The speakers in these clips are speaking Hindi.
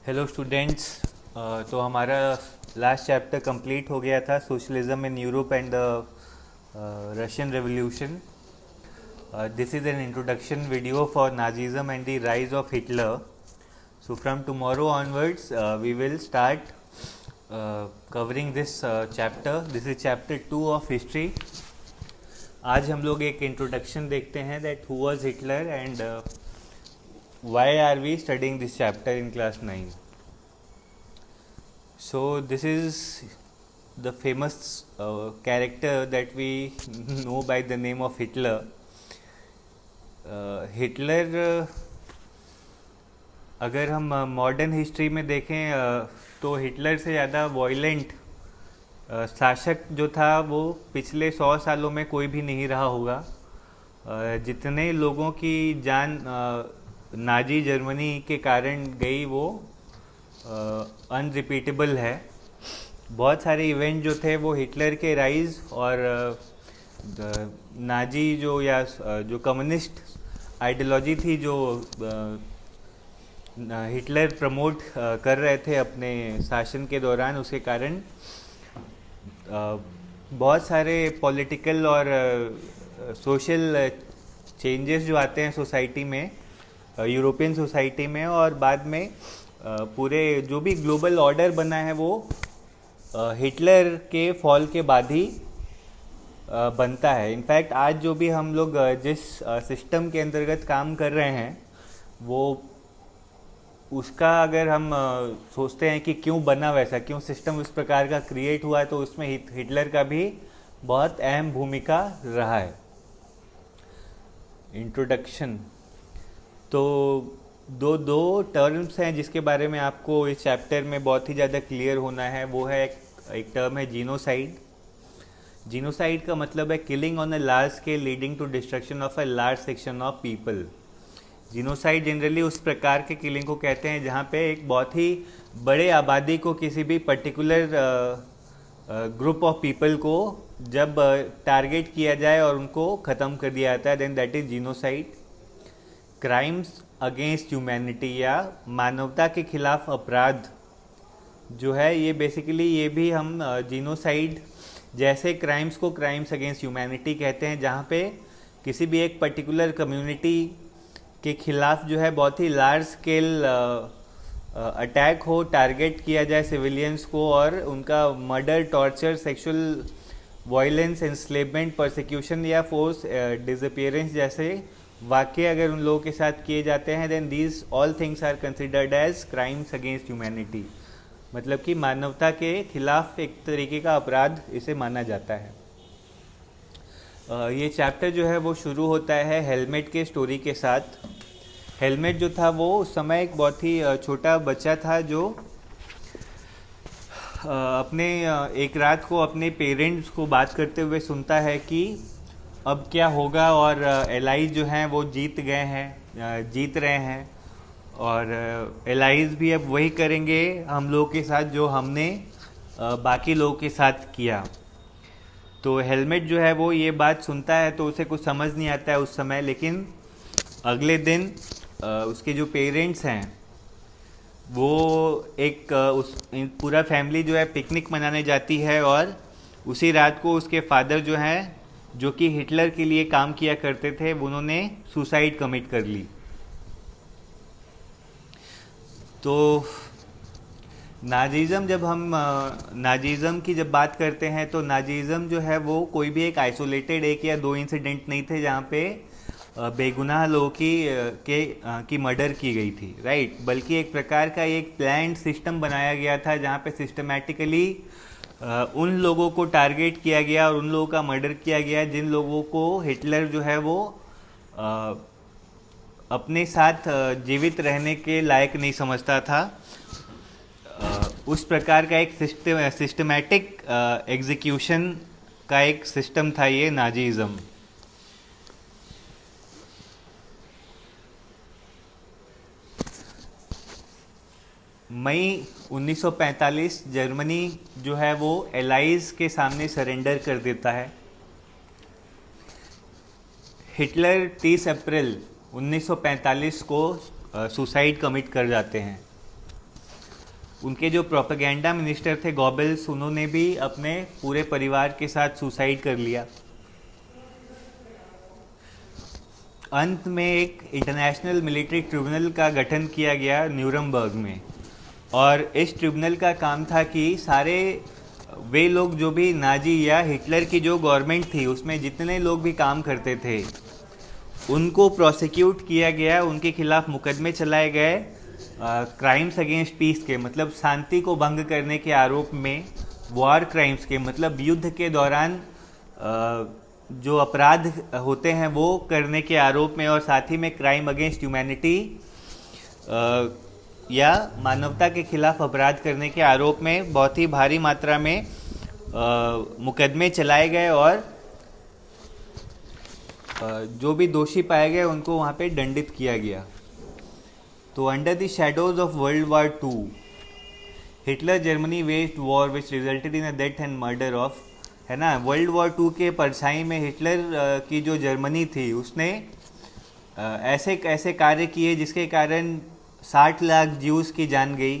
Hello students. तो हमारा लास्ट चैप्टर कंप्लीट हो गया था, socialism in Europe and the Russian revolution. This is an introduction video for Nazism and the rise of Hitler. So from tomorrow onwards, we will start covering this chapter. This is chapter 2 of history. आज हम लोग एक इंट्रोडक्शन देखते हैं that who was Hitler and why are we studying this chapter in class 9. So this is the famous character that we know by the name of Hitler. Hitler, अगर हम मॉडर्न हिस्ट्री में देखें तो हिटलर से ज़्यादा वॉयलेंट शासक जो था वो पिछले 100 सालों में कोई भी नहीं रहा होगा. जितने लोगों की जान नाजी जर्मनी के कारण गई वो अनरिपीटेबल है. बहुत सारे इवेंट जो थे वो हिटलर के राइज और नाजी जो कम्युनिस्ट आइडियोलॉजी थी जो हिटलर प्रमोट कर रहे थे अपने शासन के दौरान, उसके कारण बहुत सारे पॉलिटिकल और सोशल चेंजेस जो आते हैं सोसाइटी में, यूरोपियन सोसाइटी में, और बाद में पूरे जो भी ग्लोबल ऑर्डर बना है वो हिटलर के फॉल के बाद ही बनता है. इनफैक्ट आज जो भी हम लोग जिस सिस्टम के अंतर्गत काम कर रहे हैं वो उसका अगर हम सोचते हैं कि क्यों बना वैसा, क्यों सिस्टम उस प्रकार का क्रिएट हुआ, तो उसमें हिटलर का भी बहुत अहम भूमिका रहा है. इंट्रोडक्शन. तो दो टर्म्स हैं जिसके बारे में आपको इस चैप्टर में बहुत ही ज़्यादा क्लियर होना है. वो है एक टर्म है जीनोसाइड. जीनोसाइड का मतलब है killing on a large scale leading to destruction of a large section of people. Genocide generally उस प्रकार के किलिंग को कहते हैं जहाँ पे एक बहुत ही बड़े आबादी को, किसी भी पर्टिकुलर ग्रुप ऑफ पीपल को जब टारगेट किया जाए और उनको ख़त्म कर दिया जाता है, then that is genocide. Crimes against humanity या मानवता के खिलाफ अपराध जो है, ये बेसिकली ये भी हम जीनोसाइड जैसे क्राइम्स को क्राइम्स अगेंस्ट ह्यूमैनिटी कहते हैं, जहाँ पे किसी भी एक पर्टिकुलर कम्युनिटी के खिलाफ जो है बहुत ही लार्ज स्केल अटैक हो, टारगेट किया जाए सिविलियंस को और उनका murder, torture, sexual violence, enslavement, persecution या फोर्स डिसअपीयरेंस जैसे वाक़े अगर उन लोगों के साथ किए जाते हैं, then these all things are considered as crimes against humanity. मतलब कि मानवता के खिलाफ एक तरीके का अपराध इसे माना जाता है. ये चैप्टर जो है वो शुरू होता है हेलमेट के स्टोरी के साथ. हेलमेट जो था वो उस समय एक बहुत ही छोटा बच्चा था जो अपने एक रात को अपने पेरेंट्स को बात करते हुए सुनता है कि अब क्या होगा, और एलाइज जो हैं वो जीत गए हैं, जीत रहे हैं, और एलाइज भी अब वही करेंगे हम लोगों के साथ जो हमने बाकी लोगों के साथ किया. तो हेलमेट जो है वो ये बात सुनता है तो उसे कुछ समझ नहीं आता है उस समय, लेकिन अगले दिन उसके जो पेरेंट्स हैं वो एक पूरा फैमिली जो है पिकनिक मनाने जाती है, और उसी रात को उसके फादर जो हैं, जो कि हिटलर के लिए काम किया करते थे, उन्होंने सुसाइड कमिट कर ली. तो नाजीज़म, जब हम नाजीज़म की जब बात करते हैं तो नाजीज़म जो है वो कोई भी एक आइसोलेटेड एक या दो इंसिडेंट नहीं थे जहाँ पे बेगुनाह लोगों की मर्डर की गई थी, राइट. बल्कि एक प्रकार का एक प्लान्ड सिस्टम बनाया गया था जहाँ पे सिस्टमैटिकली उन लोगों को टारगेट किया गया और उन लोगों का मर्डर किया गया जिन लोगों को हिटलर जो है वो अपने साथ जीवित रहने के लायक नहीं समझता था. उस प्रकार का एक सिस्टमैटिक एग्जीक्यूशन का एक सिस्टम था ये नाजीज़म. मई 1945 जर्मनी जो है वो एलाइज के सामने सरेंडर कर देता है. हिटलर 30 अप्रैल 1945 को सुसाइड कमिट कर जाते हैं. उनके जो प्रोपेगेंडा मिनिस्टर थे गॉबल्स, उन्होंने भी अपने पूरे परिवार के साथ सुसाइड कर लिया। अंत में एक इंटरनेशनल मिलिट्री ट्रिब्यूनल का गठन किया गया न्यूरमबर्ग में, और इस ट्रिब्यूनल का काम था कि सारे वे लोग जो भी नाजी या हिटलर की जो गवर्नमेंट थी उसमें जितने लोग भी काम करते थे उनको प्रोसिक्यूट किया गया, उनके खिलाफ मुकदमे चलाए गए क्राइम्स अगेंस्ट पीस के, मतलब शांति को भंग करने के आरोप में, वॉर क्राइम्स के मतलब युद्ध के दौरान जो अपराध होते हैं वो करने के आरोप में, और साथ ही में क्राइम अगेंस्ट ह्यूमैनिटी या मानवता के खिलाफ अपराध करने के आरोप में बहुत ही भारी मात्रा में मुकदमे चलाए गए, और जो भी दोषी पाए गए उनको वहाँ पे दंडित किया गया। तो under the shadows of world war two, Hitler Germany waged war which resulted in the death and murder of, है ना, वर्ल्ड वॉर टू के परछाई में हिटलर की जो जर्मनी थी उसने ऐसे ऐसे कार्य किए जिसके कारण 60 लाख ज्यूस की जान गई,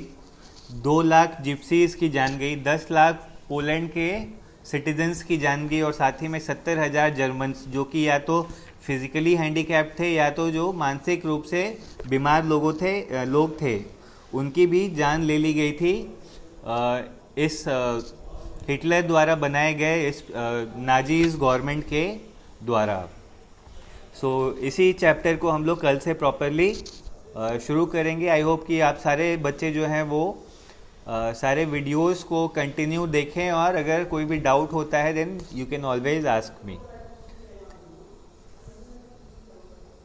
2 लाख जिप्सीज की जान गई, 10 लाख पोलैंड के सिटीजन्स की जान गई, और साथ ही में 70,000 जर्मन्स जो कि या तो फिजिकली हैंडीकैप्ड थे या तो जो मानसिक रूप से बीमार लोग थे उनकी भी जान ले ली गई थी इस हिटलर द्वारा बनाए गए इस नाजीज गवर्नमेंट के द्वारा। सो इसी चैप्टर को हम लोग कल से प्रॉपरली शुरू करेंगे। आई होप कि आप सारे बच्चे जो हैं वो सारे वीडियोस को कंटिन्यू देखें, और अगर कोई भी डाउट होता है then you can always ask me.